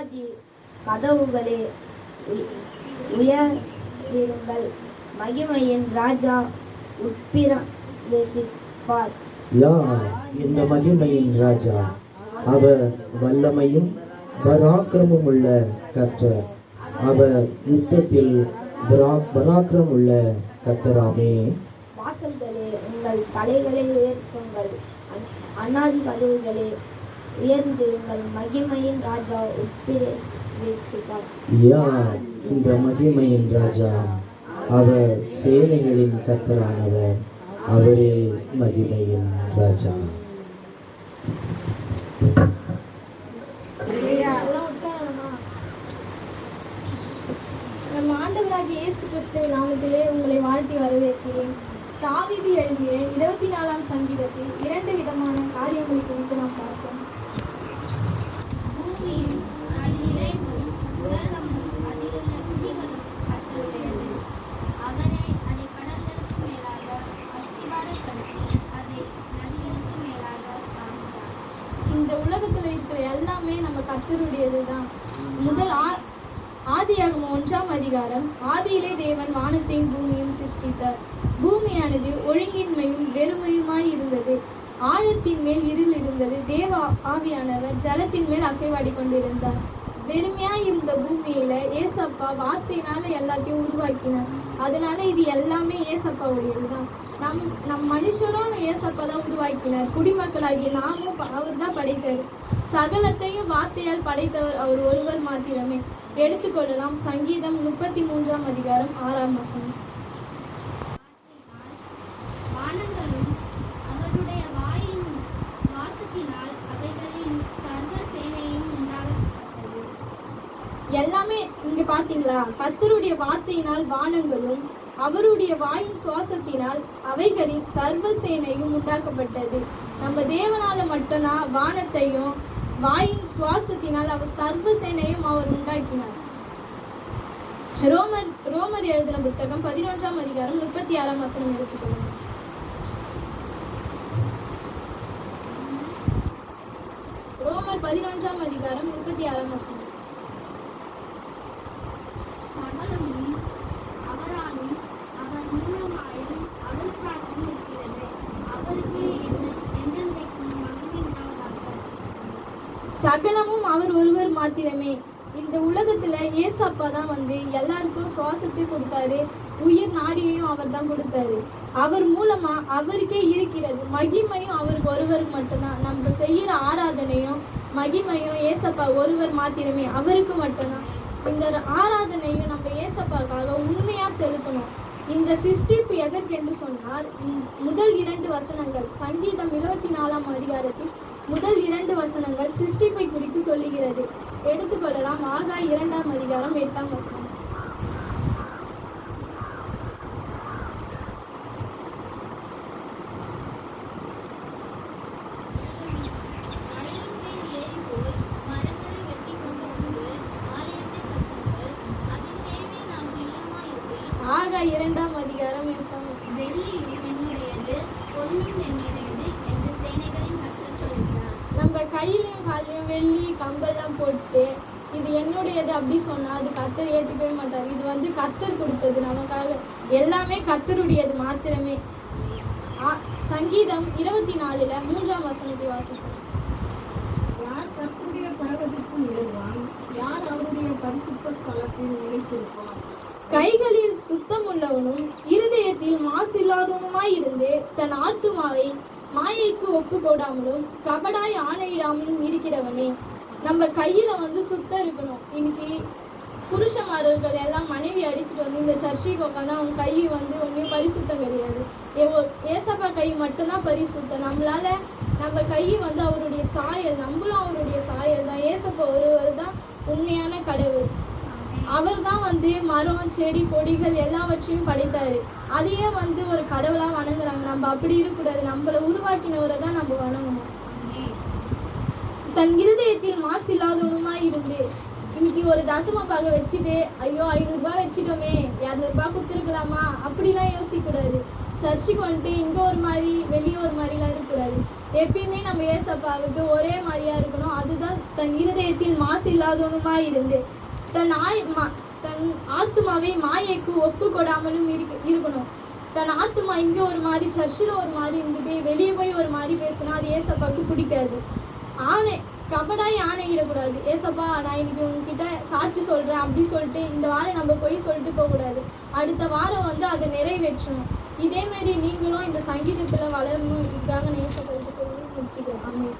அநாதி கதவுகளே உயர்ந்திருங்கள், மகிமையின் ராஜா உட்பிரவேசிப்பார். யார் இந்த மகிமையின் ராஜா? அவர் வல்லமையும் பராக்கிரமும் உள்ள கர்த்தர். அவர் யுத்தத்தில் பராக்கிரம் உள்ள கர்த்தராமே. வாசல்களே உங்கள் தலைகளை உயர்த்துங்கள், அநாதி கதவுகளே உயர்ந்திருங்கள், மகிமையின் ராஜா உட்பிரவேசிப்பார். யார் இந்த மகிமையின் ராஜா? அவர் சேனைகளின் கர்த்தரானவர். அவரே மகிமையின் ராஜா. நம் ஆண்டவராகிய இயேசு கிறிஸ்துவின் நாமத்திலே உங்களை வாழ்த்தி வரவேற்கிறேன். தாவீது எழுதிய 24ஆம் சங்கீதத்தில் 2 விதமான காரியங்களை குறித்து நாம் பார்த்தோம். பூமியும் அதில் நிறைவும் உலகமும் அதிலுள்ள குடிகளும் கர்த்தருடையது. அவரே அதை கடல்களுக்கு மேலாக அஸ்திபாரப்படுத்தி அதை நதிகளுக்கு மேலாக ஸ்தாபித்தார். இந்த உலகத்துல இருக்கிற எல்லாமே நம்ம கர்த்தருடையது தான். முதல் ஆதியாகமம் 1ஆம் அதிகாரம், ஆதியிலே தேவன் வானத்தையும் பூமியும் சிருஷ்டித்தார். பூமியானது ஒழுங்கின்மையும் வெறுமையுமாய் இருந்தது. ஆழத்தின் மேல் இருள் இருந்தது. தேவ ஆவியானவர் ஜலத்தின் மேல் அசைவாடி கொண்டிருந்தார். வெறுமையாய் இருந்த பூமியில ஏசப்பா வார்த்தையினால எல்லாத்தையும் உருவாக்கினார். அதனால இது எல்லாமே ஏசப்பாவுடையதுதான். நம் மனுஷரும் ஏசப்பா தான் உருவாக்கினார். குடிமக்களாகிய நாமும் அவர் தான் படைத்தார். சகலத்தையும் வார்த்தையால் படைத்தவர் அவர் ஒருவர் மாத்திரமே. எடுத்துக்கொள்ளலாம். சங்கீதம் 33ஆம் அதிகாரம் 6ஆம் வசனம். வானங்களும் அவருடைய வாயின் சுவாசத்தினால் அவைகளின் சர்வ சேனையும் உண்டாக்கப்பட்டது. எல்லாமே இங்க பாத்தீங்களா? கர்த்தருடைய வார்த்தையினால் வானங்களும் அவருடைய வாயின் சுவாசத்தினால் அவைகளின் சர்வ சேனையும் உண்டாக்கப்பட்டது. நம்ம தேவனால மட்டும்தான் வானத்தையும் வாயின் சுவாசத்தினால் அவர் சர்வ சேனையும் அவர் உண்டாக்கினார். ரோமர் எழுதின புத்தகம் 11ஆம் அதிகாரம் 36ஆம் வசனம் எடுத்துக்கொள்ளுங்க. ரோமர் 11ஆம் அதிகாரம் 36ஆம் வசனம். சகலமும் அவராலும் அவர் மூலமாயும் அவருக்காகவும் இருக்கிறது. அவருக்கே என்றென்றைக்கும் மகிமை உண்டாவதாக. சகலமும் அவர் ஒருவர் மாத்திரமே. இந்த உலகத்துல ஏசப்பா தான் வந்து எல்லாருக்கும் சுவாசத்தை கொடுத்தாரு. உயிர் நாடியையும் அவர் தான் கொடுத்தாரு. அவர் மூலமா அவருக்கே இருக்கிறது. மகிமையும் அவருக்கு ஒருவருக்கு மட்டும்தான். நம்ம செய்யற ஆராதனையும் மகிமையும் ஏசப்பா ஒருவர் மாத்திரமே, அவருக்கு மட்டும்தான். இந்த ஆராதனையும் நம்ம ஏசப்பாக்காக உண்மையா செலுத்தணும். இந்த சிருஷ்டிப்பு எதற்கென்று சொன்னால், முதல் 2 வசனங்கள் சங்கீதம் 24ஆம் அதிகாரத்தில் முதல் 2 வசனங்கள் சிருஷ்டிப்பை குறித்து சொல்லுகிறது. எடுத்துக்கொள்ளலாம். ஆகாய் 2ஆம் அதிகாரம் 8ஆம் வசனம். மலையின் மேல் ஏறி போய் மரங்களை வெட்டி கொண்டு வந்து ஆலயத்தை கட்டுங்கள். அதன் தேவை நான் பிரியமாயிருப்பேன். ஆகாய் 2ஆம் அதிகாரம் 8ஆம் வசனம். வெள்ளியும் என்னுடையது, பொன்னும் என்னுடையது என்று சேனைகளின் கர்த்தர் சொல்கிறார். நம்ம கையிலையும் காலையும் வெள்ளி கம்பெல்லாம் போட்டு இது என்னுடையது அப்படி சொன்னா அது கர்த்தர் ஏற்றுக்கவே மாட்டார். இது வந்து கர்த்தர் கொடுத்தது நமக்காக. எல்லாமே கர்த்தருடையது மாத்திரமே. சங்கீதம் 24ல 3ஆம் வசனத்தை வாசிப்போம். யார் கர்த்தருடைய பர்வதத்தில் ஏறுவான்? யார் அவருடைய பரிசுத்த ஸ்தலத்தில் நிலைத்திருப்பான்? கைகளில் சுத்தம் உள்ளவனும் இருதயத்தில் மாசில்லாதவனுமாய் இருந்து தன் ஆத்துமாவை மாயைக்கு ஒப்பு போடாமலும் கபடாய் ஆணையிடாமலும் இருக்கிறவனே. நம்ம கையில வந்து சுத்தம் இருக்கணும். இன்னைக்கு புருஷமார்கள் எல்லாம் மனைவி அடிச்சுட்டு வந்து இந்த சர்ச்சைக்கு உட்காந்து அவங்க கை வந்து ஒன்றும் பரிசுத்தம் கிடையாது. ஏசப்பா கை மட்டும்தான் பரிசுத்தம். நம்மளால நம்ம கை வந்து அவருடைய சாயல், நம்மளும் அவருடைய சாயல் தான். ஏசப்பா ஒருவர் தான் உண்மையான கடவுள். அவர் தான் வந்து மரம் செடி கொடிகள் எல்லாவற்றையும் படைத்தாரு. அதையே வந்து ஒரு கடவுளா வணங்குறாங்க. நம்ம அப்படி இருக்கக்கூடாது. நம்மளை உருவாக்கினவரை தான் நம்ம வணங்கணும். தன் இருதயத்தில் மாசு இல்லாதவனுமா இருந்து இன்னைக்கு ஒரு தசமப்பாக வச்சுட்டு ஐயோ 500 ரூபாய் வச்சுட்டோமே, 200 ரூபாய் கொடுத்துருக்கலாமா அப்படிலாம் யோசிக்க கூடாது. சர்ச்சுக்கு வந்துட்டு இங்கே ஒரு மாதிரி வெளியே ஒரு மாதிரிலாம் இருக்கக்கூடாது. எப்பயுமே நம்ம ஏசப்பாவுக்கு ஒரே மாதிரியா இருக்கணும். அதுதான் தன் இருதயத்தில் மாசு இல்லாதவனுமாய் இருந்து தன் தன் ஆத்துமாவை மாயைக்கு ஒப்பு கொடாமலும் இருக்கணும். தன் ஆத்துமா இங்கே ஒரு மாதிரி சர்ச்சில் ஒரு மாதிரி இருந்துட்டு வெளியே போய் ஒரு மாதிரி பேசினா அது ஏசப்பாவுக்கு பிடிக்காது. கபடாய் ஆணையிடக்கூடாது. ஏசப்பா நான் இன்னைக்கு உங்ககிட்ட சாட்சி சொல்கிறேன் அப்படி சொல்லிட்டு இந்த வாரம் நம்ம போய் சொல்லிட்டு போகக்கூடாது. அடுத்த வாரம் அதை நிறைவேற்றணும். இதேமாரி நீங்களும் இந்த சங்கீதத்தில் வளரணும். இதுக்காக நான் ஏசப்பா சொல்லி முடிச்சுக்கிறேன். ஆமென்.